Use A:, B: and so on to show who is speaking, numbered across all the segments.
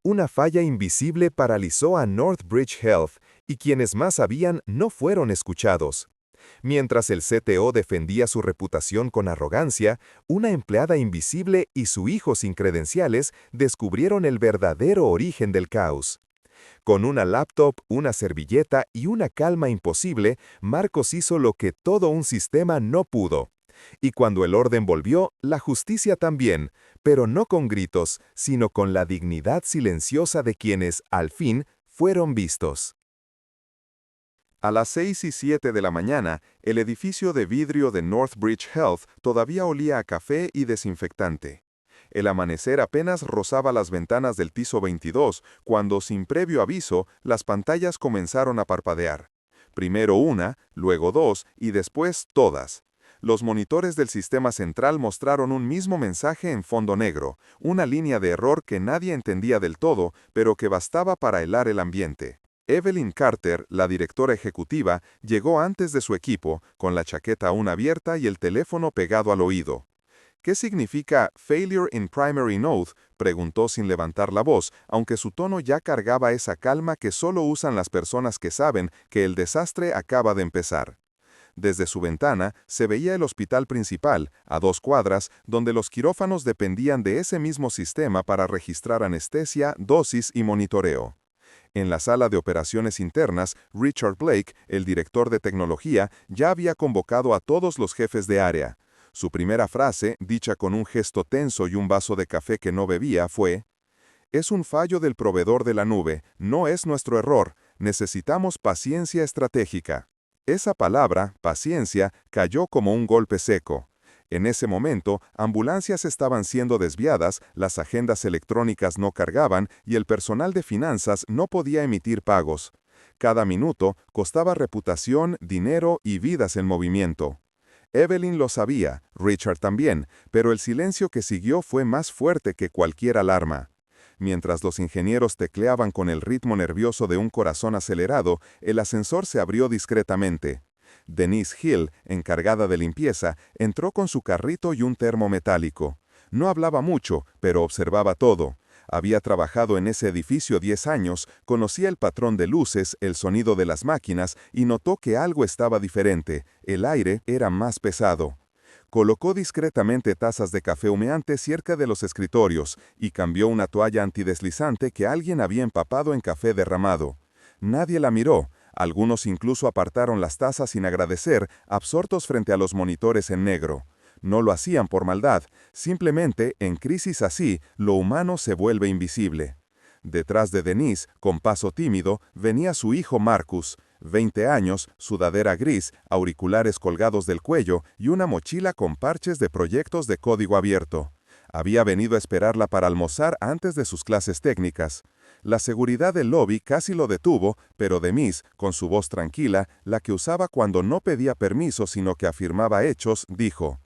A: Una falla invisible paralizó a Northbridge Health, y quienes más sabían no fueron escuchados. Mientras el CTO defendía su reputación con arrogancia, una empleada invisible y su hijo sin credenciales descubrieron el verdadero origen del caos. Con una laptop, una servilleta y una calma imposible, Marcos hizo lo que todo un sistema no pudo. Y cuando el orden volvió, la justicia también, pero no con gritos, sino con la dignidad silenciosa de quienes, al fin, fueron vistos. A las 6:07 de la mañana, el edificio de vidrio de Northbridge Health todavía olía a café y desinfectante. El amanecer apenas rozaba las ventanas del piso 22 cuando, sin previo aviso, las pantallas comenzaron a parpadear. Primero una, luego dos y después todas. Los monitores del sistema central mostraron un mismo mensaje en fondo negro, una línea de error que nadie entendía del todo, pero que bastaba para helar el ambiente. Evelyn Carter, la directora ejecutiva, llegó antes de su equipo, con la chaqueta aún abierta y el teléfono pegado al oído. ¿Qué significa Failure in Primary Node?, preguntó sin levantar la voz, aunque su tono ya cargaba esa calma que solo usan las personas que saben que el desastre acaba de empezar. Desde su ventana se veía el hospital principal, a 2 cuadras, donde los quirófanos dependían de ese mismo sistema para registrar anestesia, dosis y monitoreo. En la sala de operaciones internas, Richard Blake, el director de tecnología, ya había convocado a todos los jefes de área. Su primera frase, dicha con un gesto tenso y un vaso de café que no bebía, fue: «Es un fallo del proveedor de la nube, no es nuestro error, necesitamos paciencia estratégica». Esa palabra, paciencia, cayó como un golpe seco. En ese momento, ambulancias estaban siendo desviadas, las agendas electrónicas no cargaban y el personal de finanzas no podía emitir pagos. Cada minuto costaba reputación, dinero y vidas en movimiento. Evelyn lo sabía, Richard también, pero el silencio que siguió fue más fuerte que cualquier alarma. Mientras los ingenieros tecleaban con el ritmo nervioso de un corazón acelerado, el ascensor se abrió discretamente. Denise Hill, encargada de limpieza, entró con su carrito y un termo metálico. No hablaba mucho, pero observaba todo. Había trabajado en ese edificio 10 años, conocía el patrón de luces, el sonido de las máquinas y notó que algo estaba diferente. El aire era más pesado. Colocó discretamente tazas de café humeante cerca de los escritorios y cambió una toalla antideslizante que alguien había empapado en café derramado. Nadie la miró. Algunos incluso apartaron las tazas sin agradecer, absortos frente a los monitores en negro. No lo hacían por maldad, simplemente, en crisis así, lo humano se vuelve invisible. Detrás de Denise, con paso tímido, venía su hijo Marcus, 20 años, sudadera gris, auriculares colgados del cuello y una mochila con parches de proyectos de código abierto. Había venido a esperarla para almorzar antes de sus clases técnicas. La seguridad del lobby casi lo detuvo, pero Denise, con su voz tranquila, la que usaba cuando no pedía permiso sino que afirmaba hechos, dijo: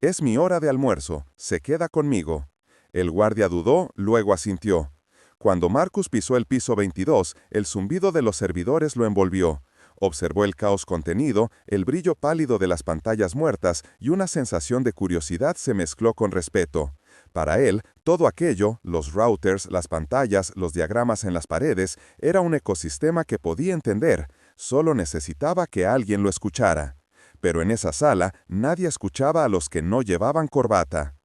A: «Es mi hora de almuerzo, se queda conmigo». El guardia dudó, luego asintió. Cuando Marcus pisó el piso 22, el zumbido de los servidores lo envolvió. Observó el caos contenido, el brillo pálido de las pantallas muertas y una sensación de curiosidad se mezcló con respeto. Para él, todo aquello, los routers, las pantallas, los diagramas en las paredes, era un ecosistema que podía entender, solo necesitaba que alguien lo escuchara. Pero en esa sala, nadie escuchaba a los que no llevaban corbata.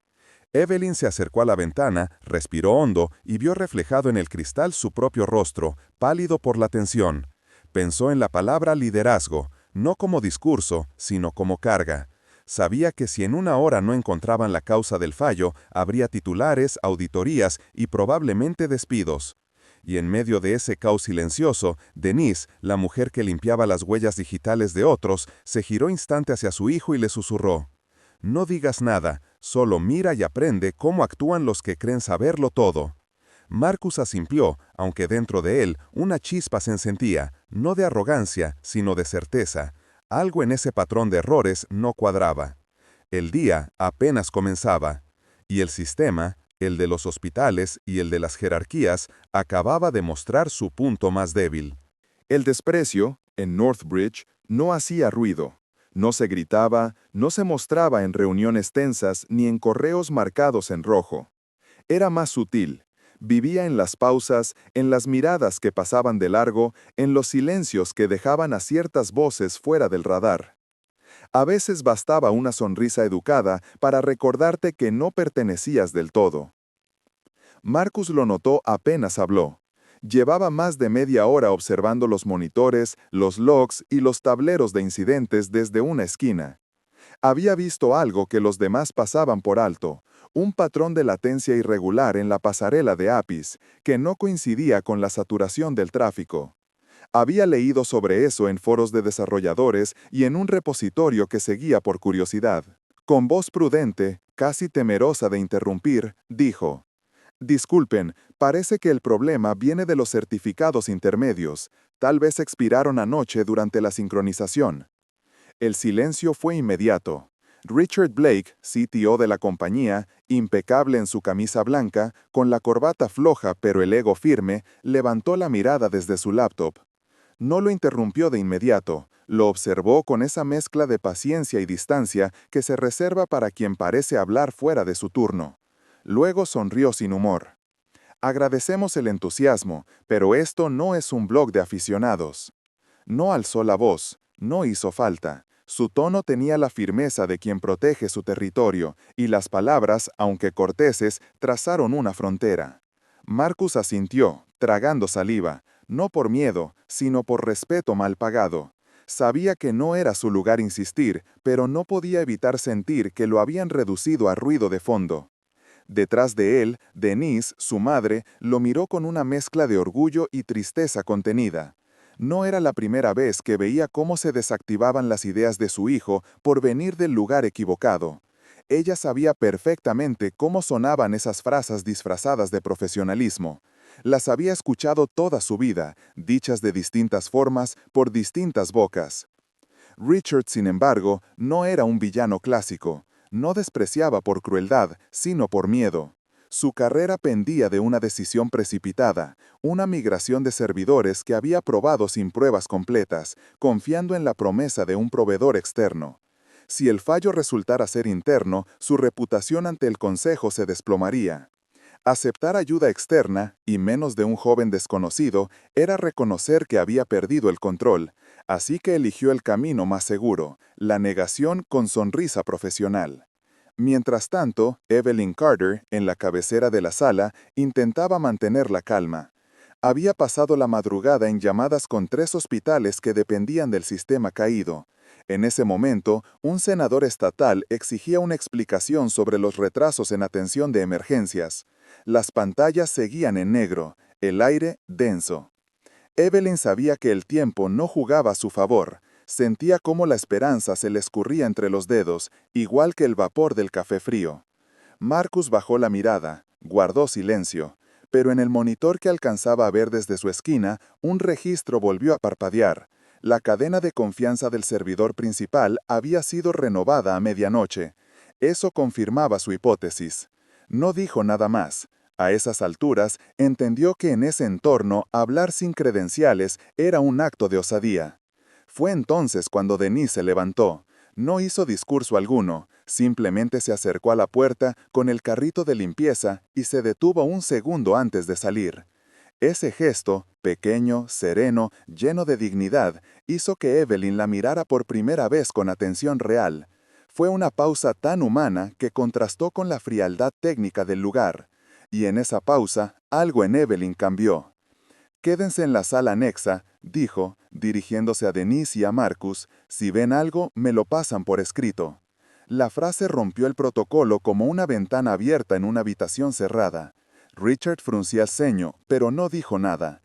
A: Evelyn se acercó a la ventana, respiró hondo y vio reflejado en el cristal su propio rostro, pálido por la tensión. Pensó en la palabra liderazgo, no como discurso, sino como carga. Sabía que si en una hora no encontraban la causa del fallo, habría titulares, auditorías y probablemente despidos. Y en medio de ese caos silencioso, Denise, la mujer que limpiaba las huellas digitales de otros, se giró instante hacia su hijo y le susurró: «No digas nada, solo mira y aprende cómo actúan los que creen saberlo todo». Marcus asintió, aunque dentro de él una chispa se encendía, no de arrogancia, sino de certeza. Algo en ese patrón de errores no cuadraba. El día apenas comenzaba, y el sistema, el de los hospitales y el de las jerarquías, acababa de mostrar su punto más débil. El desprecio, en Northbridge, no hacía ruido. No se gritaba, no se mostraba en reuniones tensas ni en correos marcados en rojo. Era más sutil. Vivía en las pausas, en las miradas que pasaban de largo, en los silencios que dejaban a ciertas voces fuera del radar. A veces bastaba una sonrisa educada para recordarte que no pertenecías del todo. Marcus lo notó apenas habló. Llevaba más de media hora observando los monitores, los logs y los tableros de incidentes desde una esquina. Había visto algo que los demás pasaban por alto, un patrón de latencia irregular en la pasarela de APIs, que no coincidía con la saturación del tráfico. Había leído sobre eso en foros de desarrolladores y en un repositorio que seguía por curiosidad. Con voz prudente, casi temerosa de interrumpir, dijo: «Disculpen, parece que el problema viene de los certificados intermedios. Tal vez expiraron anoche durante la sincronización». El silencio fue inmediato. Richard Blake, CTO de la compañía, impecable en su camisa blanca, con la corbata floja pero el ego firme, levantó la mirada desde su laptop. No lo interrumpió de inmediato, lo observó con esa mezcla de paciencia y distancia que se reserva para quien parece hablar fuera de su turno. Luego sonrió sin humor. «Agradecemos el entusiasmo, pero esto no es un blog de aficionados». No alzó la voz, no hizo falta. Su tono tenía la firmeza de quien protege su territorio, y las palabras, aunque corteses, trazaron una frontera. Marcus asintió, tragando saliva, no por miedo, sino por respeto mal pagado. Sabía que no era su lugar insistir, pero no podía evitar sentir que lo habían reducido a ruido de fondo. Detrás de él, Denise, su madre, lo miró con una mezcla de orgullo y tristeza contenida. No era la primera vez que veía cómo se desactivaban las ideas de su hijo por venir del lugar equivocado. Ella sabía perfectamente cómo sonaban esas frases disfrazadas de profesionalismo. Las había escuchado toda su vida, dichas de distintas formas, por distintas bocas. Richard, sin embargo, no era un villano clásico. No despreciaba por crueldad, sino por miedo. Su carrera pendía de una decisión precipitada, una migración de servidores que había probado sin pruebas completas, confiando en la promesa de un proveedor externo. Si el fallo resultara ser interno, su reputación ante el consejo se desplomaría. Aceptar ayuda externa, y menos de un joven desconocido, era reconocer que había perdido el control, así que eligió el camino más seguro, la negación con sonrisa profesional. Mientras tanto, Evelyn Carter, en la cabecera de la sala, intentaba mantener la calma. Había pasado la madrugada en llamadas con 3 hospitales que dependían del sistema caído. En ese momento, un senador estatal exigía una explicación sobre los retrasos en atención de emergencias. Las pantallas seguían en negro, el aire denso. Evelyn sabía que el tiempo no jugaba a su favor. Sentía cómo la esperanza se le escurría entre los dedos, igual que el vapor del café frío. Marcus bajó la mirada, guardó silencio, pero en el monitor que alcanzaba a ver desde su esquina, un registro volvió a parpadear. La cadena de confianza del servidor principal había sido renovada a medianoche. Eso confirmaba su hipótesis. No dijo nada más. A esas alturas, entendió que en ese entorno hablar sin credenciales era un acto de osadía. Fue entonces cuando Denise se levantó. No hizo discurso alguno, simplemente se acercó a la puerta con el carrito de limpieza y se detuvo un segundo antes de salir. Ese gesto, pequeño, sereno, lleno de dignidad, hizo que Evelyn la mirara por primera vez con atención real. Fue una pausa tan humana que contrastó con la frialdad técnica del lugar. Y en esa pausa, algo en Evelyn cambió. «Quédense en la sala anexa», dijo, dirigiéndose a Denise y a Marcus. «Si ven algo, me lo pasan por escrito». La frase rompió el protocolo como una ventana abierta en una habitación cerrada. Richard fruncía el ceño, pero no dijo nada.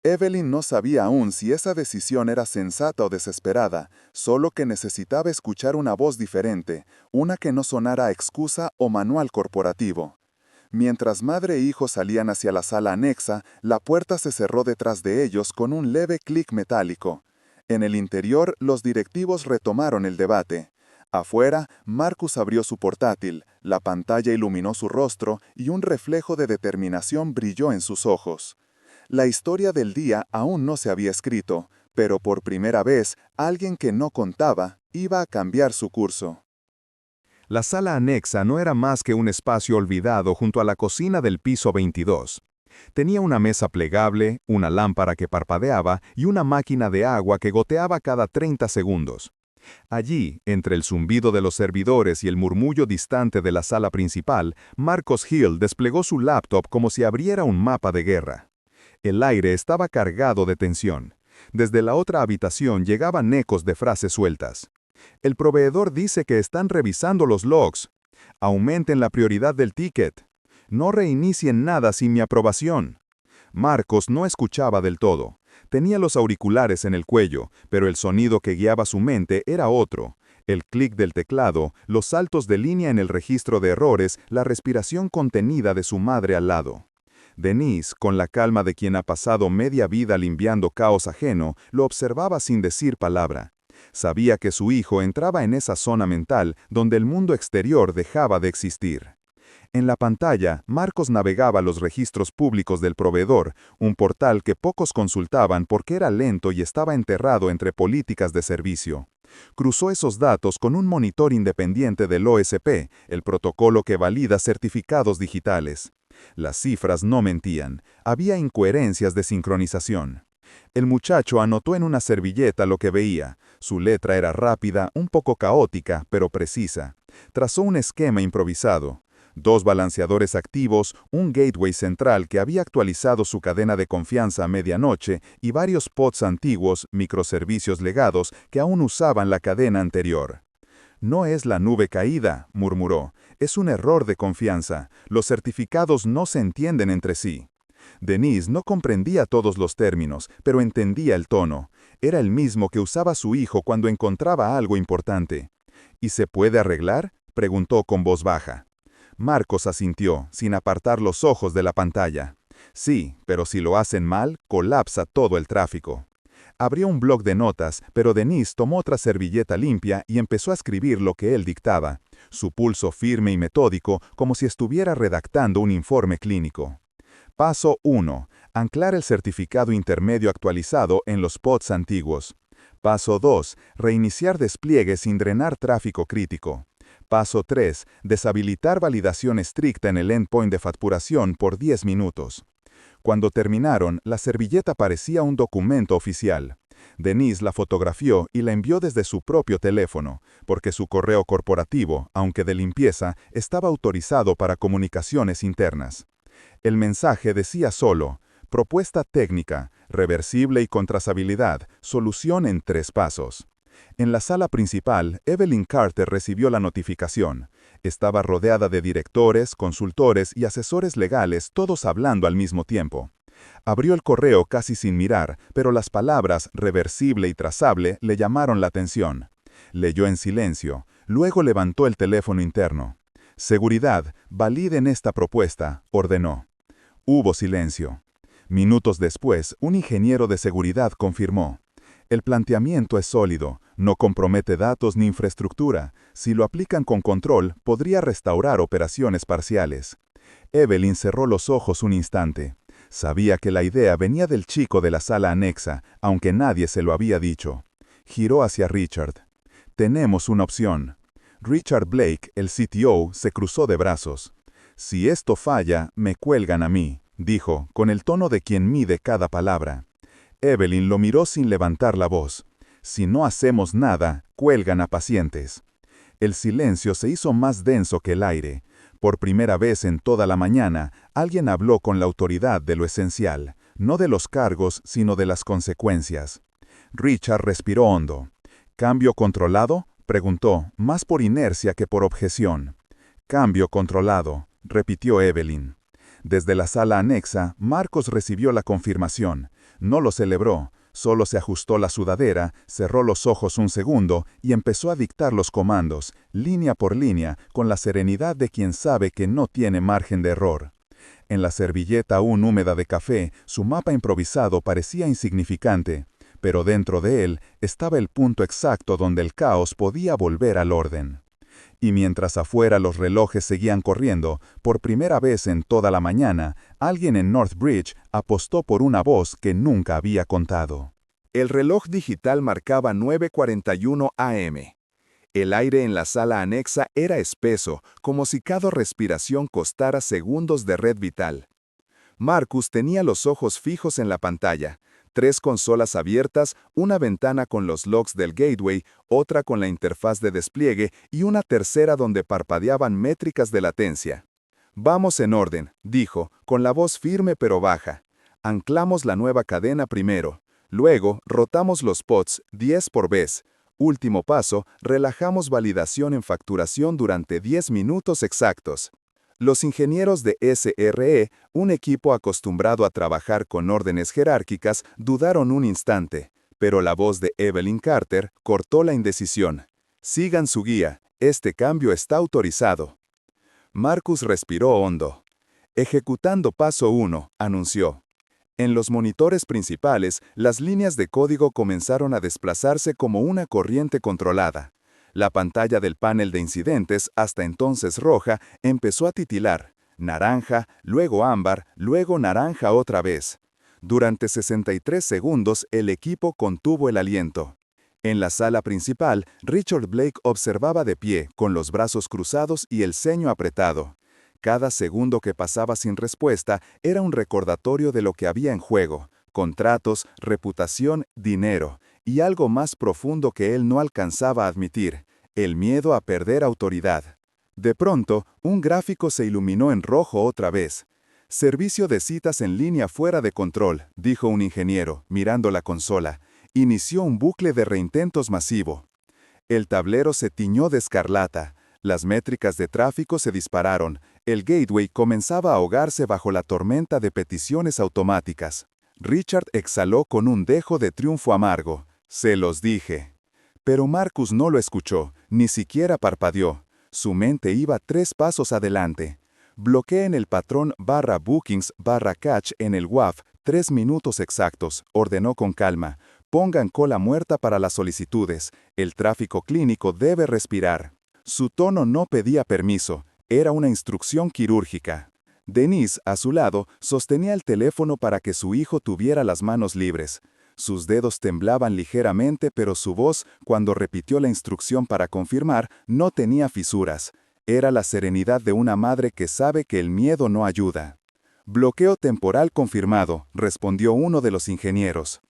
A: Evelyn no sabía aún si esa decisión era sensata o desesperada, solo que necesitaba escuchar una voz diferente, una que no sonara a excusa o manual corporativo. Mientras madre e hijo salían hacia la sala anexa, la puerta se cerró detrás de ellos con un leve clic metálico. En el interior, los directivos retomaron el debate. Afuera, Marcus abrió su portátil, la pantalla iluminó su rostro y un reflejo de determinación brilló en sus ojos. La historia del día aún no se había escrito, pero por primera vez, alguien que no contaba iba a cambiar su curso. La sala anexa no era más que un espacio olvidado junto a la cocina del piso 22. Tenía una mesa plegable, una lámpara que parpadeaba y una máquina de agua que goteaba cada 30 segundos. Allí, entre el zumbido de los servidores y el murmullo distante de la sala principal, Marcos Hill desplegó su laptop como si abriera un mapa de guerra. El aire estaba cargado de tensión. Desde la otra habitación llegaban ecos de frases sueltas. El proveedor dice que están revisando los logs. Aumenten la prioridad del ticket. No reinicien nada sin mi aprobación. Marcos no escuchaba del todo. Tenía los auriculares en el cuello, pero el sonido que guiaba su mente era otro. El clic del teclado, los saltos de línea en el registro de errores, la respiración contenida de su madre al lado. Denise, con la calma de quien ha pasado media vida limpiando caos ajeno, lo observaba sin decir palabra. Sabía que su hijo entraba en esa zona mental donde el mundo exterior dejaba de existir. En la pantalla, Marcos navegaba los registros públicos del proveedor, un portal que pocos consultaban porque era lento y estaba enterrado entre políticas de servicio. Cruzó esos datos con un monitor independiente del OSP, el protocolo que valida certificados digitales. Las cifras no mentían, había incoherencias de sincronización. El muchacho anotó en una servilleta lo que veía. Su letra era rápida, un poco caótica, pero precisa. Trazó un esquema improvisado. 2 balanceadores activos, un gateway central que había actualizado su cadena de confianza a medianoche y varios pods antiguos, microservicios legados, que aún usaban la cadena anterior. «No es la nube caída», murmuró. «Es un error de confianza. Los certificados no se entienden entre sí». Denise no comprendía todos los términos, pero entendía el tono. Era el mismo que usaba su hijo cuando encontraba algo importante. «¿Y se puede arreglar?», preguntó con voz baja. Marcos asintió, sin apartar los ojos de la pantalla. «Sí, pero si lo hacen mal, colapsa todo el tráfico». Abrió un bloc de notas, pero Denise tomó otra servilleta limpia y empezó a escribir lo que él dictaba, su pulso firme y metódico, como si estuviera redactando un informe clínico. Paso 1. Anclar el certificado intermedio actualizado en los pods antiguos. Paso 2. Reiniciar despliegue sin drenar tráfico crítico. Paso 3. Deshabilitar validación estricta en el endpoint de facturación por 10 minutos. Cuando terminaron, la servilleta parecía un documento oficial. Denise la fotografió y la envió desde su propio teléfono, porque su correo corporativo, aunque de limpieza, estaba autorizado para comunicaciones internas. El mensaje decía solo: propuesta técnica, reversible y con trazabilidad, solución en 3 pasos. En la sala principal, Evelyn Carter recibió la notificación. Estaba rodeada de directores, consultores y asesores legales, todos hablando al mismo tiempo. Abrió el correo casi sin mirar, pero las palabras reversible y trazable le llamaron la atención. Leyó en silencio, luego levantó el teléfono interno. «Seguridad, validen esta propuesta», ordenó. Hubo silencio. Minutos después, un ingeniero de seguridad confirmó: «El planteamiento es sólido, no compromete datos ni infraestructura. Si lo aplican con control, podría restaurar operaciones parciales». Evelyn cerró los ojos un instante. Sabía que la idea venía del chico de la sala anexa, aunque nadie se lo había dicho. Giró hacia Richard. «Tenemos una opción». Richard Blake, el CTO, se cruzó de brazos. «Si esto falla, me cuelgan a mí», dijo, con el tono de quien mide cada palabra. Evelyn lo miró sin levantar la voz. «Si no hacemos nada, cuelgan a pacientes». El silencio se hizo más denso que el aire. Por primera vez en toda la mañana, alguien habló con la autoridad de lo esencial, no de los cargos, sino de las consecuencias. Richard respiró hondo. «¿Cambio controlado?», preguntó, más por inercia que por objeción. «Cambio controlado», repitió Evelyn. Desde la sala anexa, Marcos recibió la confirmación. No lo celebró, solo se ajustó la sudadera, cerró los ojos un segundo y empezó a dictar los comandos, línea por línea, con la serenidad de quien sabe que no tiene margen de error. En la servilleta aún húmeda de café, su mapa improvisado parecía insignificante, pero dentro de él estaba el punto exacto donde el caos podía volver al orden. Y mientras afuera los relojes seguían corriendo, por primera vez en toda la mañana, alguien en Northbridge apostó por una voz que nunca había contado. El reloj digital marcaba 9:41 AM. El aire en la sala anexa era espeso, como si cada respiración costara segundos de red vital. Marcus tenía los ojos fijos en la pantalla. 3 consolas abiertas, una ventana con los logs del gateway, otra con la interfaz de despliegue y una tercera donde parpadeaban métricas de latencia. Vamos en orden, dijo, con la voz firme pero baja. Anclamos la nueva cadena primero. Luego, rotamos los pods 10 por vez. Último paso, relajamos validación en facturación durante 10 minutos exactos. Los ingenieros de SRE, un equipo acostumbrado a trabajar con órdenes jerárquicas, dudaron un instante, pero la voz de Evelyn Carter cortó la indecisión. Sigan su guía, este cambio está autorizado. Marcus respiró hondo. Ejecutando paso 1, anunció. En los monitores principales, las líneas de código comenzaron a desplazarse como una corriente controlada. La pantalla del panel de incidentes, hasta entonces roja, empezó a titilar. Naranja, luego ámbar, luego naranja otra vez. Durante 63 segundos, el equipo contuvo el aliento. En la sala principal, Richard Blake observaba de pie, con los brazos cruzados y el ceño apretado. Cada segundo que pasaba sin respuesta era un recordatorio de lo que había en juego: contratos, reputación, dinero, y algo más profundo que él no alcanzaba a admitir: el miedo a perder autoridad. De pronto, un gráfico se iluminó en rojo otra vez. Servicio de citas en línea fuera de control, dijo un ingeniero, mirando la consola. Inició un bucle de reintentos masivo. El tablero se tiñó de escarlata. Las métricas de tráfico se dispararon. El gateway comenzaba a ahogarse bajo la tormenta de peticiones automáticas. Richard exhaló con un dejo de triunfo amargo. Se los dije. Pero Marcus no lo escuchó, ni siquiera parpadeó. Su mente iba 3 pasos adelante. Bloqueen el patrón /bookings/catch en el WAF 3 minutos exactos, ordenó con calma. Pongan cola muerta para las solicitudes. El tráfico clínico debe respirar. Su tono no pedía permiso, era una instrucción quirúrgica. Denise, a su lado, sostenía el teléfono para que su hijo tuviera las manos libres. Sus dedos temblaban ligeramente, pero su voz, cuando repitió la instrucción para confirmar, no tenía fisuras. Era la serenidad de una madre que sabe que el miedo no ayuda. Bloqueo temporal confirmado, respondió uno de los ingenieros.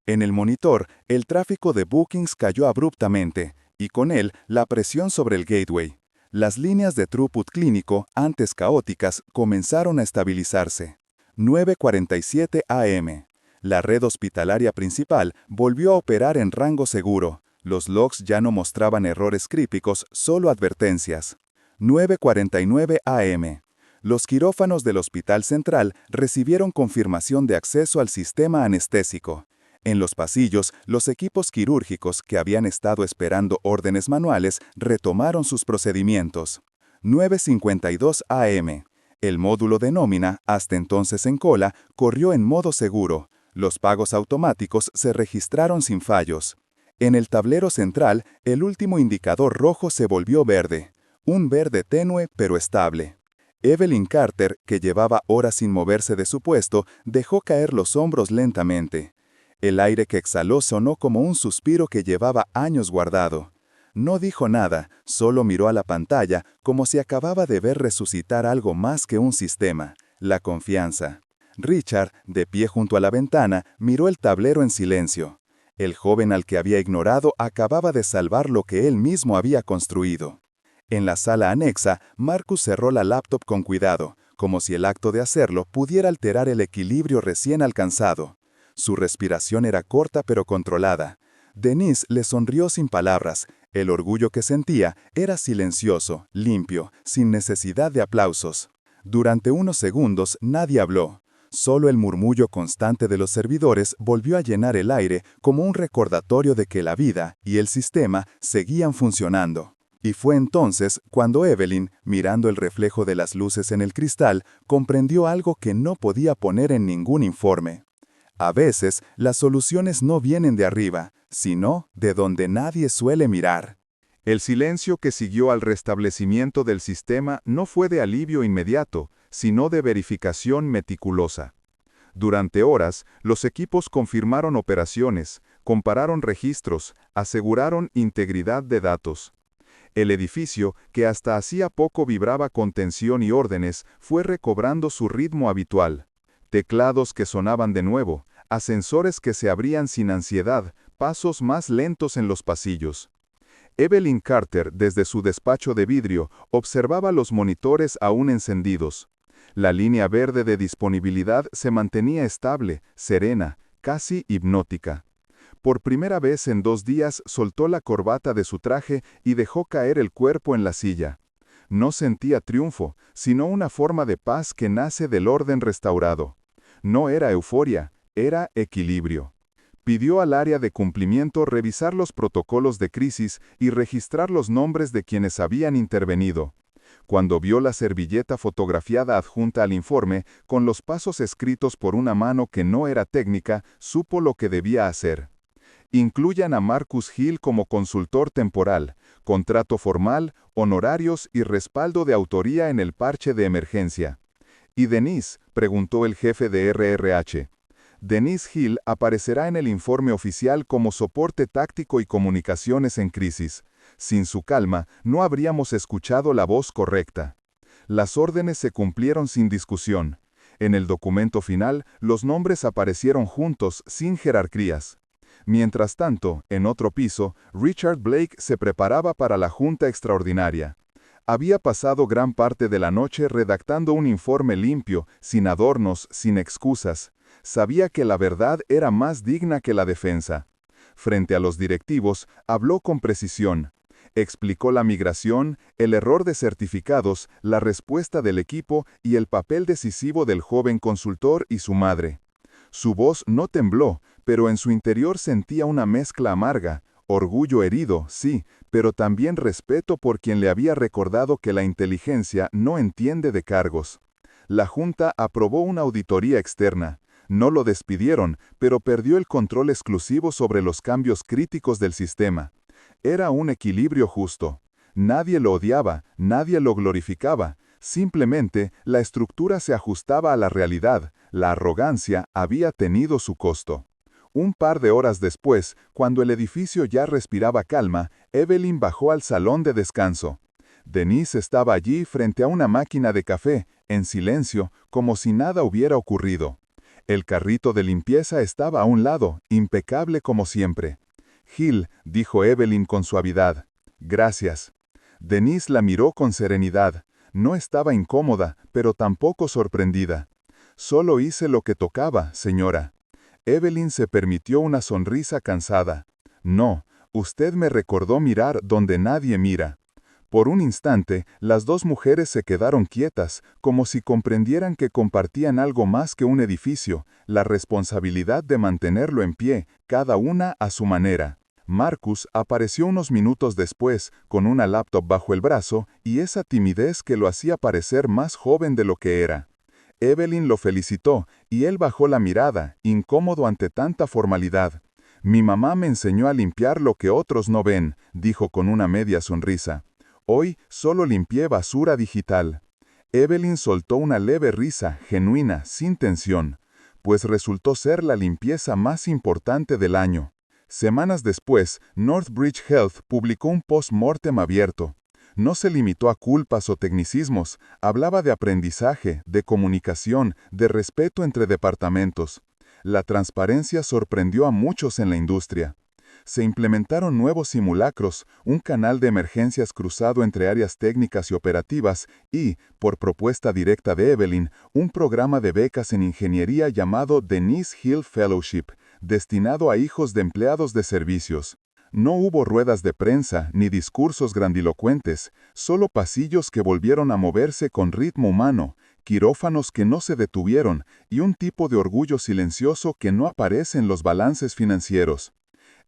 A: En el monitor, el tráfico de bookings cayó abruptamente, y con él la presión sobre el gateway. Las líneas de throughput clínico, antes caóticas, comenzaron a estabilizarse. 9:47 AM. La red hospitalaria principal volvió a operar en rango seguro. Los logs ya no mostraban errores críticos, solo advertencias. 9:49 AM. Los quirófanos del Hospital Central recibieron confirmación de acceso al sistema anestésico. En los pasillos, los equipos quirúrgicos que habían estado esperando órdenes manuales retomaron sus procedimientos. 9:52 AM. El módulo de nómina, hasta entonces en cola, corrió en modo seguro. Los pagos automáticos se registraron sin fallos. En el tablero central, el último indicador rojo se volvió verde. Un verde tenue pero estable. Evelyn Carter, que llevaba horas sin moverse de su puesto, dejó caer los hombros lentamente. El aire que exhaló sonó como un suspiro que llevaba años guardado. No dijo nada, solo miró a la pantalla como si acababa de ver resucitar algo más que un sistema: la confianza. Richard, de pie junto a la ventana, miró el tablero en silencio. El joven al que había ignorado acababa de salvar lo que él mismo había construido. En la sala anexa, Marcus cerró la laptop con cuidado, como si el acto de hacerlo pudiera alterar el equilibrio recién alcanzado. Su respiración era corta pero controlada. Denise le sonrió sin palabras. El orgullo que sentía era silencioso, limpio, sin necesidad de aplausos. Durante unos segundos nadie habló. Solo el murmullo constante de los servidores volvió a llenar el aire como un recordatorio de que la vida y el sistema seguían funcionando. Y fue entonces cuando Evelyn, mirando el reflejo de las luces en el cristal, comprendió algo que no podía poner en ningún informe. A veces, las soluciones no vienen de arriba, sino de donde nadie suele mirar. El silencio que siguió al restablecimiento del sistema no fue de alivio inmediato, sino de verificación meticulosa. Durante horas, los equipos confirmaron operaciones, compararon registros, aseguraron integridad de datos. El edificio, que hasta hacía poco vibraba con tensión y órdenes, fue recobrando su ritmo habitual. Teclados que sonaban de nuevo, ascensores que se abrían sin ansiedad, pasos más lentos en los pasillos. Evelyn Carter, desde su despacho de vidrio, observaba los monitores aún encendidos. La línea verde de disponibilidad se mantenía estable, serena, casi hipnótica. Por primera vez en 2 días soltó la corbata de su traje y dejó caer el cuerpo en la silla. No sentía triunfo, sino una forma de paz que nace del orden restaurado. No era euforia, era equilibrio. Pidió al área de cumplimiento revisar los protocolos de crisis y registrar los nombres de quienes habían intervenido. Cuando vio la servilleta fotografiada adjunta al informe, con los pasos escritos por una mano que no era técnica, supo lo que debía hacer. Incluyan a Marcus Hill como consultor temporal, contrato formal, honorarios y respaldo de autoría en el parche de emergencia. ¿Y Denise?, preguntó el jefe de RRH. Denise Hill aparecerá en el informe oficial como soporte táctico y comunicaciones en crisis. Sin su calma, no habríamos escuchado la voz correcta. Las órdenes se cumplieron sin discusión. En el documento final, los nombres aparecieron juntos, sin jerarquías. Mientras tanto, en otro piso, Richard Blake se preparaba para la junta extraordinaria. Había pasado gran parte de la noche redactando un informe limpio, sin adornos, sin excusas. Sabía que la verdad era más digna que la defensa. Frente a los directivos, habló con precisión. Explicó la migración, el error de certificados, la respuesta del equipo y el papel decisivo del joven consultor y su madre. Su voz no tembló, pero en su interior sentía una mezcla amarga, orgullo herido, sí, pero también respeto por quien le había recordado que la inteligencia no entiende de cargos. La Junta aprobó una auditoría externa. No lo despidieron, pero perdió el control exclusivo sobre los cambios críticos del sistema. Era un equilibrio justo. Nadie lo odiaba, nadie lo glorificaba. Simplemente, la estructura se ajustaba a la realidad. La arrogancia había tenido su costo. Un par de horas después, cuando el edificio ya respiraba calma, Evelyn bajó al salón de descanso. Denise estaba allí frente a una máquina de café, en silencio, como si nada hubiera ocurrido. El carrito de limpieza estaba a un lado, impecable como siempre. «Hill», dijo Evelyn con suavidad. «Gracias». Denise la miró con serenidad. No estaba incómoda, pero tampoco sorprendida. «Solo hice lo que tocaba, señora». Evelyn se permitió una sonrisa cansada. «No, usted me recordó mirar donde nadie mira». Por un instante, las dos mujeres se quedaron quietas, como si comprendieran que compartían algo más que un edificio, la responsabilidad de mantenerlo en pie, cada una a su manera. Marcus apareció unos minutos después, con una laptop bajo el brazo y esa timidez que lo hacía parecer más joven de lo que era. Evelyn lo felicitó, y él bajó la mirada, incómodo ante tanta formalidad. «Mi mamá me enseñó a limpiar lo que otros no ven», dijo con una media sonrisa. «Hoy solo limpié basura digital». Evelyn soltó una leve risa, genuina, sin tensión, pues resultó ser la limpieza más importante del año. Semanas después, Northbridge Health publicó un post-mortem abierto. No se limitó a culpas o tecnicismos, hablaba de aprendizaje, de comunicación, de respeto entre departamentos. La transparencia sorprendió a muchos en la industria. Se implementaron nuevos simulacros, un canal de emergencias cruzado entre áreas técnicas y operativas y, por propuesta directa de Evelyn, un programa de becas en ingeniería llamado Denise Hill Fellowship, destinado a hijos de empleados de servicios. No hubo ruedas de prensa ni discursos grandilocuentes, solo pasillos que volvieron a moverse con ritmo humano, quirófanos que no se detuvieron y un tipo de orgullo silencioso que no aparece en los balances financieros.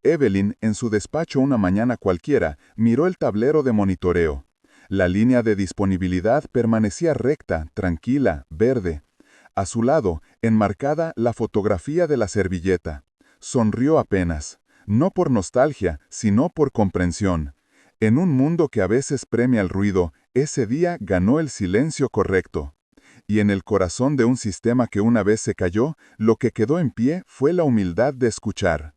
A: Evelyn, en su despacho una mañana cualquiera, miró el tablero de monitoreo. La línea de disponibilidad permanecía recta, tranquila, verde. A su lado, enmarcada la fotografía de la servilleta. Sonrió apenas, no por nostalgia, sino por comprensión. En un mundo que a veces premia el ruido, ese día ganó el silencio correcto. Y en el corazón de un sistema que una vez se cayó, lo que quedó en pie fue la humildad de escuchar.